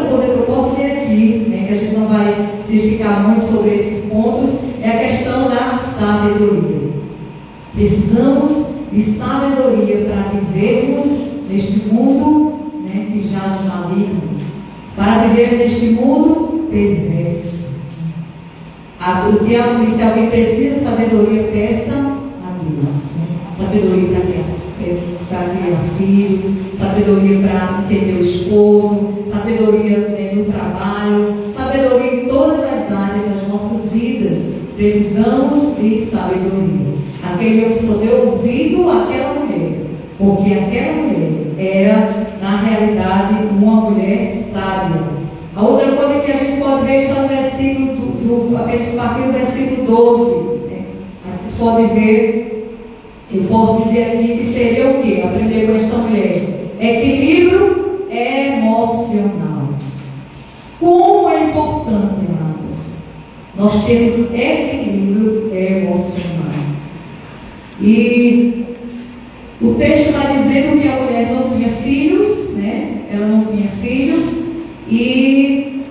coisa que eu posso ver aqui, né, que a gente não vai se esticar muito sobre esses pontos, é a questão da sabedoria. Precisamos de sabedoria para vivermos neste mundo, né, que jaz maligno, para viver neste mundo perverso. O diabo disse: alguém precisa de sabedoria, peça a Deus. Sabedoria para criar filhos, sabedoria para entender o esposo, sabedoria no trabalho, sabedoria em todas as áreas das nossas vidas. Precisamos de sabedoria. Aquele homem só deu ouvido àquela mulher, porque aquela mulher era, na realidade, uma mulher sábia. A outra coisa que a gente pode ver está no versículo a partir do versículo 12. Né? A gente pode ver, eu posso dizer aqui que seria o quê? Aprender com esta mulher: equilíbrio emocional. Como é importante, amadas, nós temos equilíbrio emocional. E o texto está dizendo que a mulher não tinha filhos, né? Ela não tinha filhos, e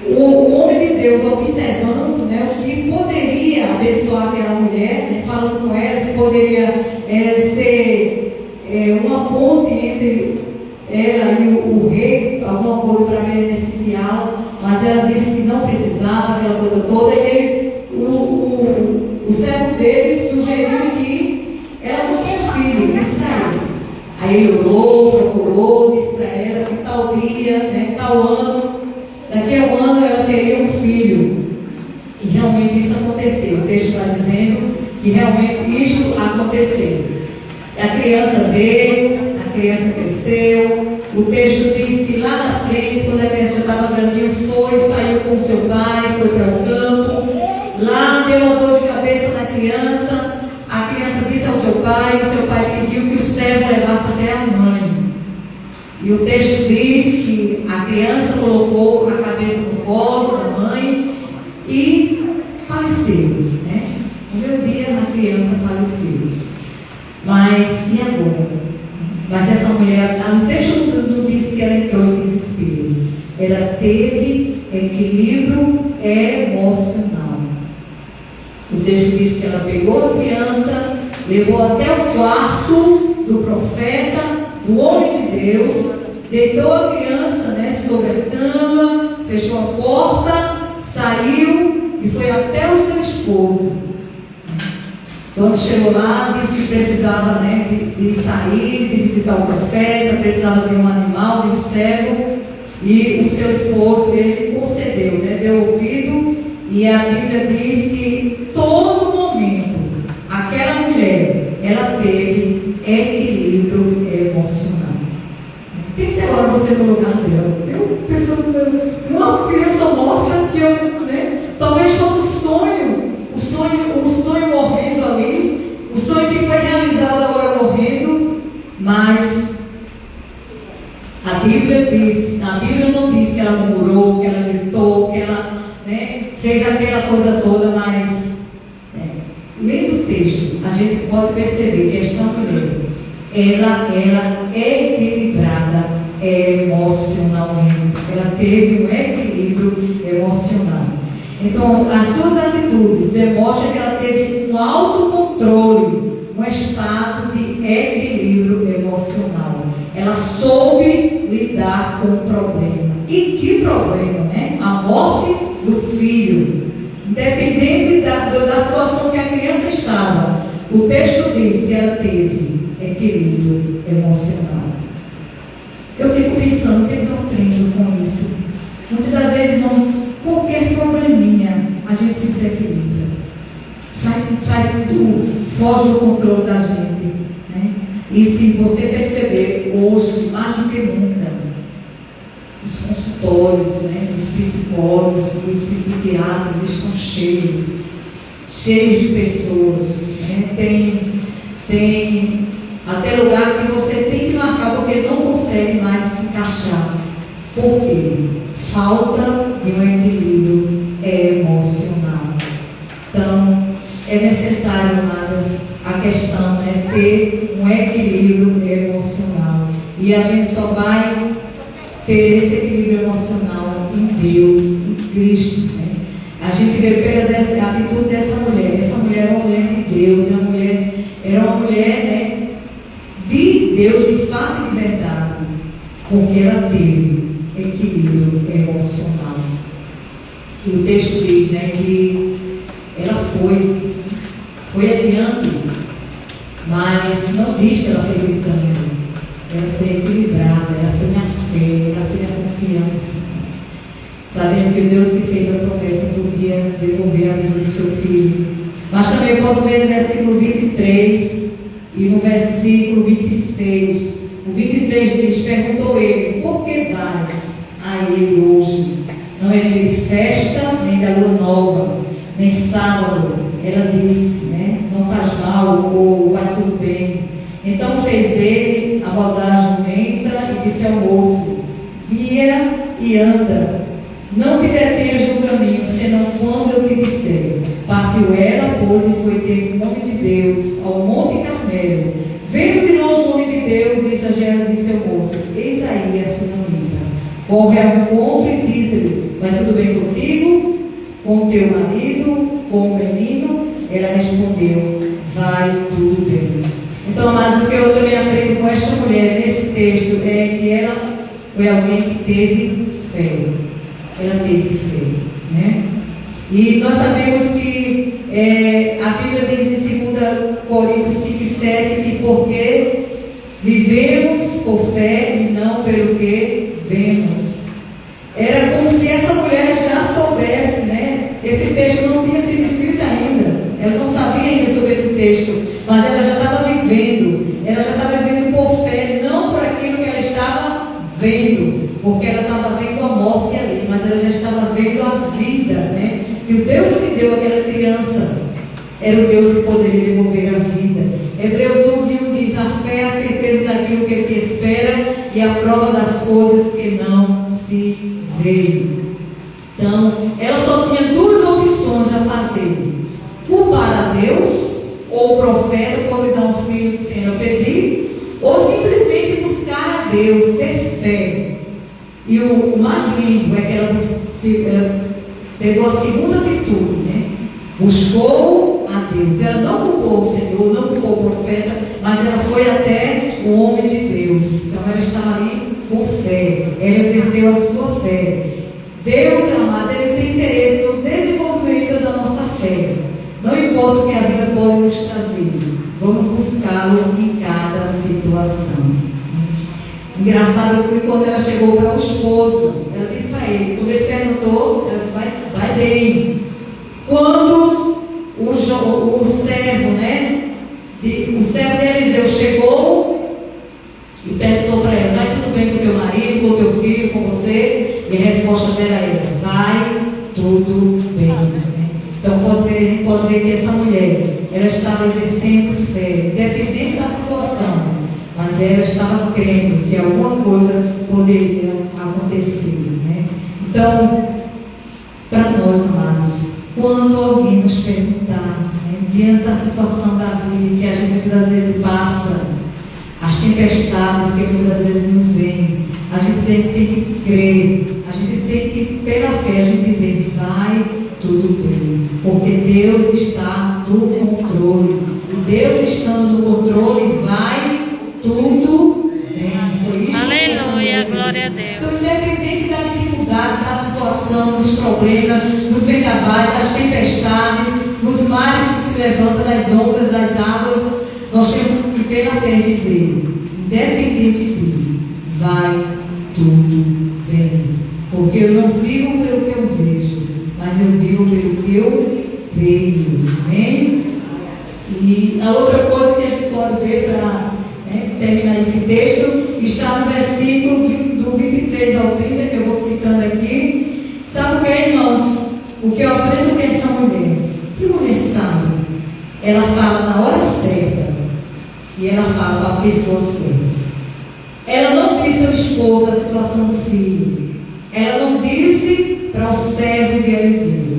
o homem de Deus observando, né, o que poderia abençoar aquela mulher, né, falando com ela, se poderia ser uma ponte entre ela e o rei, alguma coisa para beneficiá-la, mas ela disse que não precisava, aquela coisa toda, e o servo dele sugeriu que ela não tinha filho, disse para ele. Aí ele orou, procurou, disse para ela que tal dia, né, tal ano, daqui a um ano ela teria um filho. E realmente isso aconteceu. O texto está dizendo que realmente isso aconteceu. A criança veio, a criança cresceu. O texto diz que lá na frente, quando a criança estava grandinho, saiu com seu pai, foi para o campo. Lá deu uma dor de cabeça na criança. A criança disse ao seu pai, o seu pai pediu que o servo levasse até a mãe. E o texto diz que a criança colocou a cabeça no colo da mãe e faleceu, né? No meu dia a criança faleceu. Mas e agora? Mas essa mulher, no texto não diz que ela entrou em desespero. Ela teve equilíbrio emocional. O texto diz que ela pegou a criança, levou até o quarto do profeta, do homem de Deus, deitou a criança, né, sobre a cama, fechou a porta, saiu e foi até o seu esposo. Quando chegou lá, disse que precisava, né, de sair, de visitar o profeta, precisava de um animal, de um servo, e o seu esposo, ele concedeu, né, deu ouvido, e a Bíblia diz que todo momento, aquela mulher, ela teve equilíbrio emocional. Pense agora você no lugar dela. Eu pensando numa criança morta que eu, né, talvez fosse o sonho morrendo ali, o sonho que foi realizado agora morrendo, mas a Bíblia não diz que ela murmurou, que ela gritou, que ela, né, fez aquela coisa toda, mas lendo o texto, a gente pode perceber que esta mulher, ela é equilibrada emocionalmente, ela teve um equilíbrio emocional. Então, as suas atitudes demonstram que ela teve um autocontrole, um estado de equilíbrio emocional. Ela soube lidar com o problema. E que problema, né? A morte do filho. Independente da situação que a criança estava, o texto diz que ela teve equilíbrio emocional. Eu fico pensando, o que eu aprendo com isso? Muitas das vezes, irmãos, qualquer probleminha, a gente se desequilibra. Sai tudo, foge do controle da gente. Né? E se você perceber, hoje, mais do que nunca, os consultórios, né, os psicólogos, os psiquiatras estão cheios de pessoas. Né? Tem até lugar que você tem que marcar porque não consegue mais se encaixar. Por quê? Falta de um equilíbrio emocional. Então, é necessário, amadas, a questão ter um equilíbrio emocional. E a gente só vai ter esse equilíbrio emocional em Deus, em Cristo, né? A gente vê pelas a atitude dessa mulher. Essa mulher era uma mulher de Deus, era uma mulher, né, de Deus, de fato e de verdade, porque ela teve equilíbrio emocional. E o texto diz, né, que ela foi adiante, mas não diz que ela foi gritando. Ela foi equilibrada, ela foi na fé, ela foi na confiança, sabendo que o Deus que fez a promessa podia devolver a vida do seu filho. Mas também eu posso ver no versículo 23 e no versículo 26. O 23 diz: perguntou ele, por que vais a ele hoje? Não é dia de festa, nem da lua nova, nem sábado. Ela disse, né, não faz mal, ou vai tudo bem. Então fez ele abordar a jumenta e disse ao moço: guia e anda, não te detenhas no caminho, senão quando eu te disser. Partiu ela, pois, e foi ter com o homem de Deus ao Monte Carmelo. Vendo de longe o homem de Deus, disse a Geazi seu moço: eis aí a sunamita. Corre ao encontro e diz-lhe: vai tudo bem contigo, com o teu marido, com o menino? Ela respondeu: vai tudo bem. Então, mas o que eu também aprendo com esta mulher nesse texto é que ela foi alguém que teve fé. Ela teve fé, né? E nós sabemos que a Bíblia diz em 2 Coríntios 5 e 7 que porque vivemos por fé e não pelo que vemos. Era como se essa mulher já soubesse, né? Esse texto não tinha sido escrito ainda. Ela não sabia ainda sobre esse texto, mas ela já estava vivendo. Ela já estava vivendo por fé, não por aquilo que ela estava vendo, porque ela estava vendo a morte ali, mas ela já estava vendo a vida, né? Que o Deus que deu aquela criança era o Deus que poderia devolver a vida. Hebreus 11:1 diz: a fé é a certeza daquilo que se espera e a prova das coisas que não se vê. Então, ela só tinha duas opções a fazer: culpar a Deus, ou o profeta, quando dá um filho sem ela pedir, ou simplesmente buscar a Deus, ter fé. E o mais lindo é que ela pegou a segunda atitude, né? Buscou a Deus. Ela não culpou o Senhor, não culpou o profeta, mas ela foi até o homem de Deus. Então ela estava ali com fé, ela exerceu a sua fé. Deus, amado, Ele tem interesse no desenvolvimento da nossa fé. Não importa o que a vida pode nos trazer, vamos buscá-lo em cada situação. Engraçado que quando ela chegou para o esposo, ela disse para ele, quando ele perguntou, ela disse: vai bem. Quando o servo, né, o servo de Eliseu chegou e perguntou para ela: vai tudo bem com o teu marido, com o teu filho, com você? E a resposta dela era: vai tudo bem. Né? Então pode ver que essa mulher, ela estava exercendo fé, independente da situação, mas ela estava crendo que alguma coisa poderia acontecer, né? Então, para nós, amados, quando alguém nos perguntar, né, diante da situação da vida que a gente muitas vezes passa, as tempestades que muitas vezes nos vêm, a gente tem que crer, a gente tem que, pela fé, a gente dizer: vai tudo bem, porque Deus está no controle, e Deus estando no controle, vai tudo bem. Foi isso. Aleluia, glória a Deus. Então, independente da dificuldade, da situação, dos problemas, dos vendavais, das tempestades, dos mares que se levantam, das ondas, das águas, nós temos que ter a fé dizer: independente de, vai tudo bem. Porque eu não vivo pelo que eu vejo, mas eu vivo pelo que eu creio. Amém? E a outra coisa que a gente pode ver para terminar esse texto está no versículo do 23 ao 30, que eu vou citando aqui. Sabe o que é, irmãos? O que eu aprendo com essa mulher? Que mulher sabe? Ela fala na hora certa e ela fala para a pessoa certa. Ela não disse ao esposo a situação do filho. Ela não disse para o servo de Eliseu,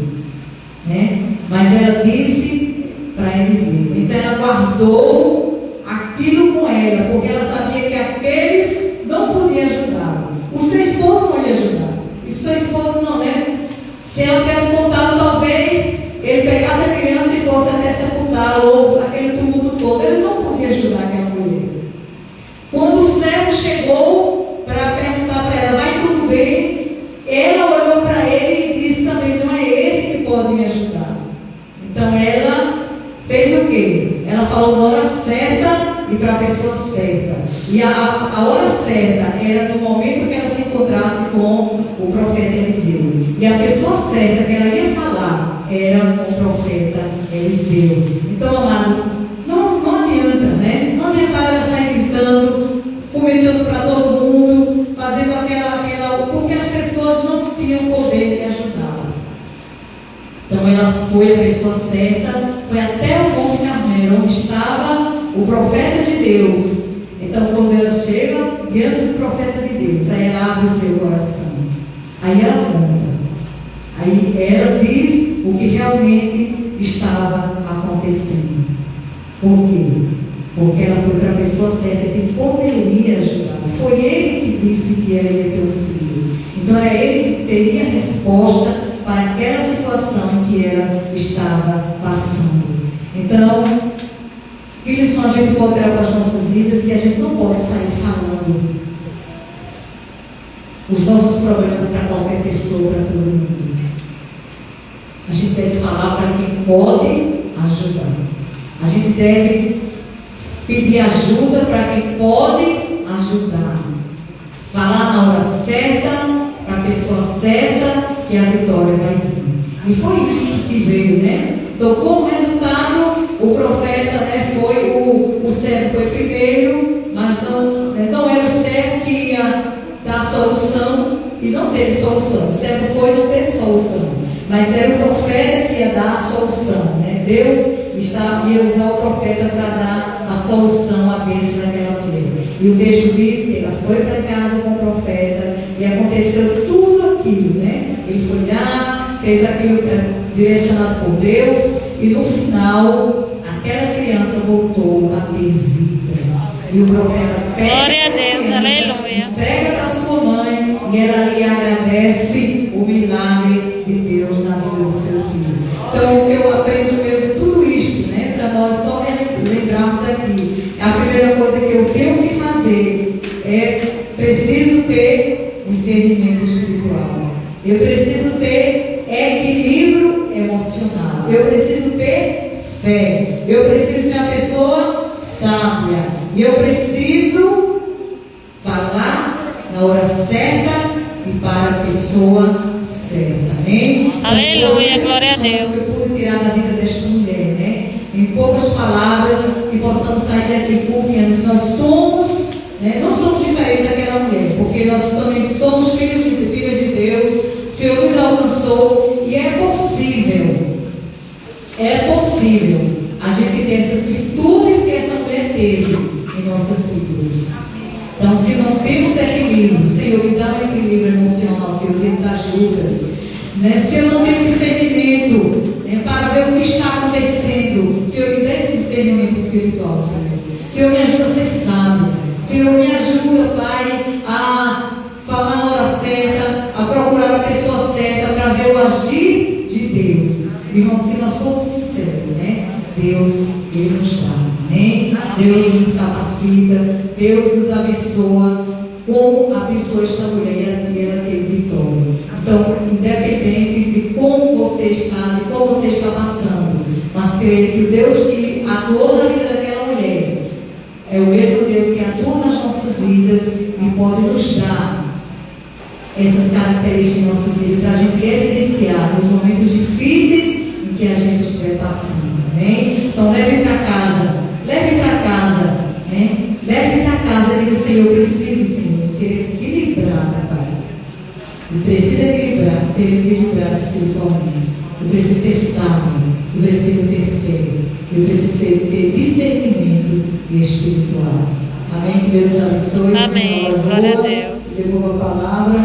né? Mas ela disse para Eliseu. Então ela guardou aquilo com ela, porque ela sabia que aqueles não podiam ajudá-lo. o seu esposo não ia ajudar. E se seu esposo não, né? Se ela tivesse contado, talvez ele pegasse a criança e fosse até sepultar, ou aquele tumulto todo, ele não podia ajudar aquela mulher. Quando o servo chegou para perguntar para ela, vai tudo bem? Ela olhou para ele e disse também, não é esse que pode me ajudar. Então ela fez o quê? Ela falou na hora certa e para a pessoa certa. E a hora certa era no momento que ela se encontrasse com o profeta Eliseu. E a pessoa certa que ela ia falar era o profeta Eliseu. Então, amados, não adianta, né? Não adiantava ela sair gritando, comentando para todo mundo, fazendo aquela, porque as pessoas não tinham poder de ajudá-la. Então ela foi a pessoa certa, foi até o Monte Carmelo, onde estava o profeta de Deus. Então quando ela chega diante do profeta de Deus, aí ela abre o seu coração, aí ela conta, aí ela diz o que realmente estava acontecendo. Por quê? Porque ela foi para a pessoa certa que poderia ajudar. Foi ele que disse que ela ia ter um filho. Então era ele que teria a resposta para aquela situação em que ela estava passando. Então, que lição a gente pode tirar para as nossas vidas? Que a gente não pode sair falando os nossos problemas para qualquer pessoa, para todo mundo. A gente deve falar para quem pode ajudar. A gente deve pedir ajuda para quem pode ajudar. Falar na hora certa, para a pessoa certa, que a vitória vai vir. E foi isso que veio, né? Então, como resultado, o profeta, né, foi o servo foi primeiro, mas não era o servo que ia dar solução, e não teve solução. O servo foi e não teve solução. Mas era o profeta que ia dar a solução, né? Deus ia usar o profeta para dar a solução, a bênção daquela mulher. E o texto diz que ela foi para casa com o profeta e aconteceu tudo aquilo, né? Ele foi lá, fez aquilo direcionado por Deus e no final aquela criança voltou a ter vida. E o profeta Glória a Deus, aleluia. Entrega para sua mãe e ela ali agradece o milagre de Deus na vida do seu filho. Então o que eu aprendo no meio de tudo isto, né, para nós só lembrarmos aqui, a primeira coisa que eu tenho que fazer é preciso ter discernimento espiritual. Eu preciso ter equilíbrio emocional. Eu preciso ter fé. Eu preciso ser uma pessoa sábia. E eu preciso falar na hora certa e para a pessoa certa. Amém? Aleluia, então, glória a Deus. Eu pude tirar da vida desta mulher, né? Em poucas palavras, que possamos sair daqui confiando que nós somos, né? Não somos diferentes daquela mulher, porque nós também somos filhos de Deus. O Senhor nos alcançou e é possível a gente ter essas virtudes que essa mulher teve em nossas vidas. Então, se não temos equilíbrio, Senhor, me dá um equilíbrio emocional, Senhor, dentro das lutas, né? Se eu não tenho discernimento, né, para ver o que está acontecendo, Senhor, me dá esse discernimento espiritual, Senhor. Senhor, me ajuda a ser sábio. Senhor, me ajuda, Pai, a falar na hora certa, a procurar a pessoa certa para ver o agir de Deus. Irmãos, se nós formos sinceros, né? Deus, Ele nos dá, amém? Deus nos capacita, Deus nos abençoa, como abençoou esta mulher e ela teve vitória. Então, independente de como você está, de como você está passando, mas creio que o Deus que atuou na vida daquela mulher é o mesmo Deus que atua nas nossas vidas e pode nos dar essas características em nossas vidas para a gente evidenciar nos momentos difíceis em que a gente estiver passando, amém? Então leve para casa, né? Leve para casa e diga, Senhor, eu preciso, Senhor, ser equilibrado, Pai. Eu preciso ser equilibrado espiritualmente. Eu preciso ser sábio, eu preciso ter fé, eu preciso ter discernimento espiritual. Amém? Que Deus abençoe. Amém. Glória a Deus. Devolva a palavra.